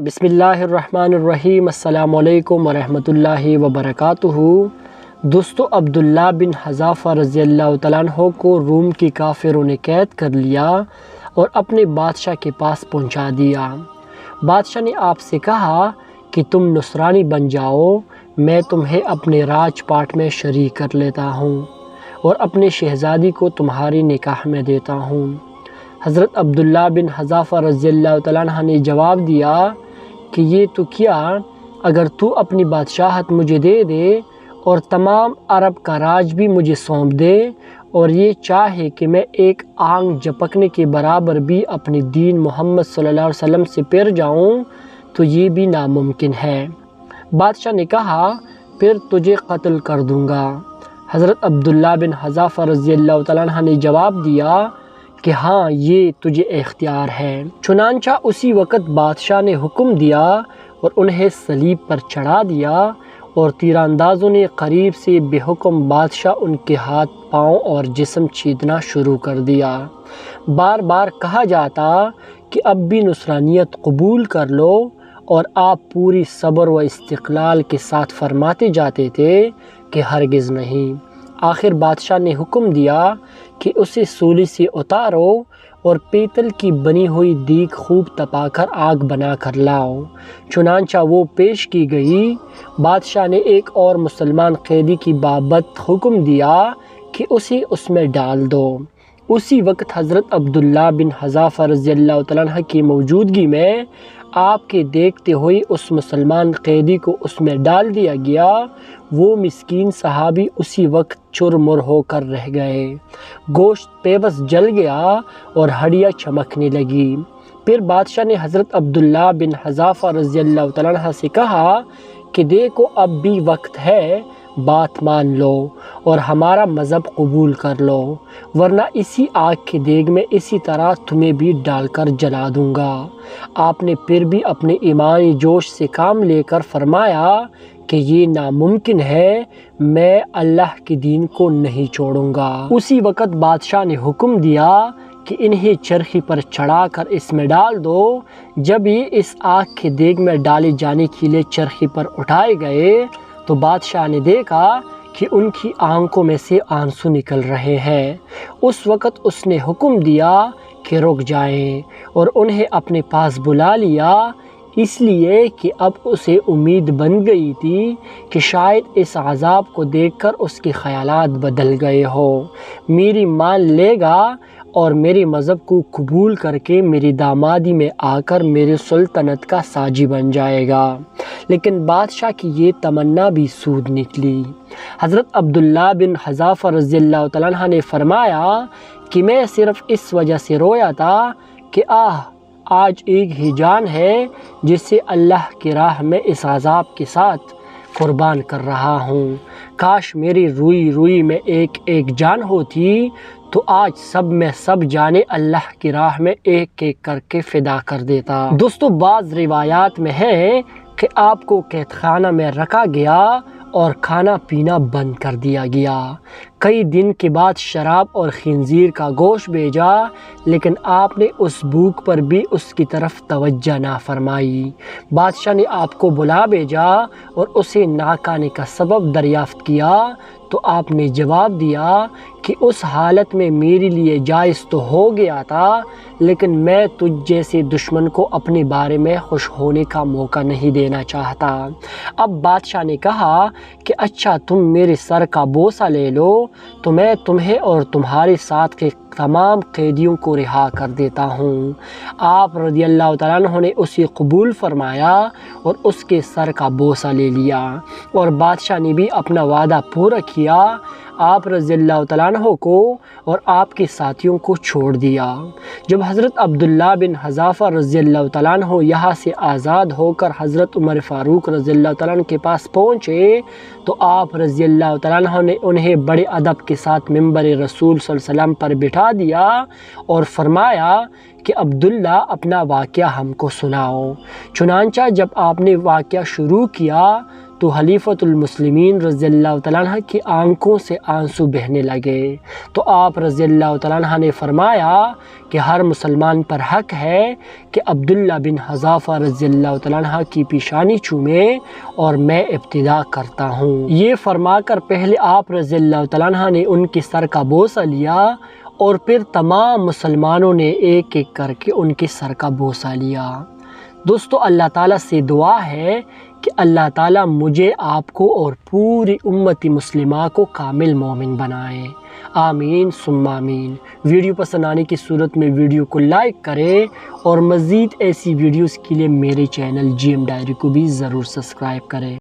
بسم اللہ الرحمن الرحیم۔ السلام علیکم ورحمۃ اللہ وبرکاتہ۔ دوستو، عبداللہ بن حذافہ رضی اللہ تعالیٰ عنہ کو روم کی کافروں نے قید کر لیا اور اپنے بادشاہ کے پاس پہنچا دیا۔ بادشاہ نے آپ سے کہا کہ تم نصرانی بن جاؤ، میں تمہیں اپنے راج پاٹ میں شریک کر لیتا ہوں اور اپنے شہزادی کو تمہاری نکاح میں دیتا ہوں۔ حضرت عبداللہ بن حذافہ رضی اللہ تعالیٰ عنہ نے جواب دیا کہ یہ تو کیا، اگر تو اپنی بادشاہت مجھے دے دے اور تمام عرب کا راج بھی مجھے سونپ دے اور یہ چاہے کہ میں ایک آنکھ جھپکنے کے برابر بھی اپنی دین محمد صلی اللہ علیہ وسلم سے پھر جاؤں تو یہ بھی ناممکن ہے۔ بادشاہ نے کہا پھر تجھے قتل کر دوں گا۔ حضرت عبداللہ بن حذافہ رضی اللہ تعالیٰ عنہ نے جواب دیا کہ ہاں، یہ تجھے اختیار ہے۔ چنانچہ اسی وقت بادشاہ نے حکم دیا اور انہیں صلیب پر چڑھا دیا اور تیر اندازوں نے قریب سے بے حکم بادشاہ ان کے ہاتھ پاؤں اور جسم چھیدنا شروع کر دیا۔ بار بار کہا جاتا کہ اب بھی نصرانیت قبول کر لو اور آپ پوری صبر و استقلال کے ساتھ فرماتے جاتے تھے کہ ہرگز نہیں۔ آخر بادشاہ نے حکم دیا کہ اسے سولی سے اتارو اور پیتل کی بنی ہوئی دیگ خوب تپا کر آگ بنا کر لاؤ۔ چنانچہ وہ پیش کی گئی۔ بادشاہ نے ایک اور مسلمان قیدی کی بابت حکم دیا کہ اسے اس میں ڈال دو۔ اسی وقت حضرت عبداللہ بن حذافہ رضی اللہ تعالیٰ عنہ کی موجودگی میں آپ کے دیکھتے ہوئے اس مسلمان قیدی کو اس میں ڈال دیا گیا۔ وہ مسکین صحابی اسی وقت چرمر ہو کر رہ گئے، گوشت پیوست جل گیا اور ہڈیاں چمکنے لگی۔ پھر بادشاہ نے حضرت عبداللہ بن حذافہ رضی اللہ تعالیٰ عنہ سے کہا کہ دیکھو اب بھی وقت ہے، بات مان لو اور ہمارا مذہب قبول کر لو، ورنہ اسی آگ کے دیگ میں اسی طرح تمہیں بھی ڈال کر جلا دوں گا۔ آپ نے پھر بھی اپنے ایمانی جوش سے کام لے کر فرمایا کہ یہ ناممکن ہے، میں اللہ کے دین کو نہیں چھوڑوں گا۔ اسی وقت بادشاہ نے حکم دیا کہ انہیں چرخی پر چڑھا کر اس میں ڈال دو۔ جب یہ اس آگ کے دیگ میں ڈالے جانے کے لیے چرخی پر اٹھائے گئے تو بادشاہ نے دیکھا کہ ان کی آنکھوں میں سے آنسو نکل رہے ہیں۔ اس وقت اس نے حکم دیا کہ رک جائیں اور انہیں اپنے پاس بلا لیا، اس لیے کہ اب اسے امید بن گئی تھی کہ شاید اس عذاب کو دیکھ کر اس کے خیالات بدل گئے ہوں، میری مان لے گا اور میرے مذہب کو قبول کر کے میری دامادی میں آ کر میری سلطنت کا ساجی بن جائے گا۔ لیکن بادشاہ کی یہ تمنا بھی سود نکلی۔ حضرت عبداللہ بن حذافہ رضی اللہ تعالیٰ عنہ نے فرمایا کہ میں صرف اس وجہ سے رویا تھا کہ آج ایک ہی جان ہے جسے اللہ کی راہ میں اس عذاب کے ساتھ قربان کر رہا ہوں۔ کاش میری روئی روئی میں ایک ایک جان ہوتی تو آج سب میں سب جانیں اللہ کی راہ میں ایک ایک کر کے فدا کر دیتا۔ دوستو، بعض روایات میں ہے کہ آپ کو قید خانہ میں رکھا گیا اور کھانا پینا بند کر دیا گیا۔ کئی دن کے بعد شراب اور خنزیر کا گوشت بھیجا، لیکن آپ نے اس بھوک پر بھی اس کی طرف توجہ نہ فرمائی۔ بادشاہ نے آپ کو بلا بھیجا اور اسے ناکانے کا سبب دریافت کیا تو آپ نے جواب دیا کہ اس حالت میں میرے لیے جائز تو ہو گیا تھا، لیکن میں تجھ جیسے دشمن کو اپنے بارے میں خوش ہونے کا موقع نہیں دینا چاہتا۔ اب بادشاہ نے کہا کہ اچھا، تم میرے سر کا بوسہ لے لو تو میں تمہیں اور تمہارے ساتھ کے تمام قیدیوں کو رہا کر دیتا ہوں۔ آپ رضی اللہ تعالیٰ عنہ نے اسے قبول فرمایا اور اس کے سر کا بوسہ لے لیا اور بادشاہ نے بھی اپنا وعدہ پورا کیا۔ آپ رضی اللہ تعالیٰ عنہ کو اور آپ کے ساتھیوں کو چھوڑ دیا۔ جب حضرت عبداللہ بن حذافہ رضی اللہ تعالیٰ عنہ یہاں سے آزاد ہو کر حضرت عمر فاروق رضی اللہ تعالیٰ عنہ کے پاس پہنچے تو آپ رضی اللہ تعالیٰ عنہ نے انہیں بڑے ادب کے ساتھ ممبر رسول صلی اللہ علیہ وسلم پر بٹھا دیا اور فرمایا کہ عبداللہ اپنا واقعہ ہم کو سناؤ۔ چنانچہ جب آپ نے واقعہ شروع کیا تو خلیفۃ المسلمین رضی اللہ تعالیٰ عنہ کی آنکھوں سے آنسو بہنے لگے۔ تو آپ رضی اللہ تعالیٰ عنہ نے فرمایا کہ ہر مسلمان پر حق ہے کہ عبداللہ بن حذافہ رضی اللہ تعالیٰ عنہ کی پیشانی چومے، اور میں ابتدا کرتا ہوں۔ یہ فرما کر پہلے آپ رضی اللہ تعالیٰ عنہ نے ان کی سر کا بوسہ لیا، اور پھر تمام مسلمانوں نے ایک ایک کر کے ان کے سر کا بوسہ لیا۔ دوستو، اللہ تعالیٰ سے دعا ہے کہ اللہ تعالیٰ مجھے، آپ کو اور پوری امت مسلمہ کو کامل مومن بنائے۔ آمین ثم آمین۔ ویڈیو پسند آنے کی صورت میں ویڈیو کو لائک کریں، اور مزید ایسی ویڈیوز کے لیے میرے چینل GM ڈائری کو بھی ضرور سبسکرائب کریں۔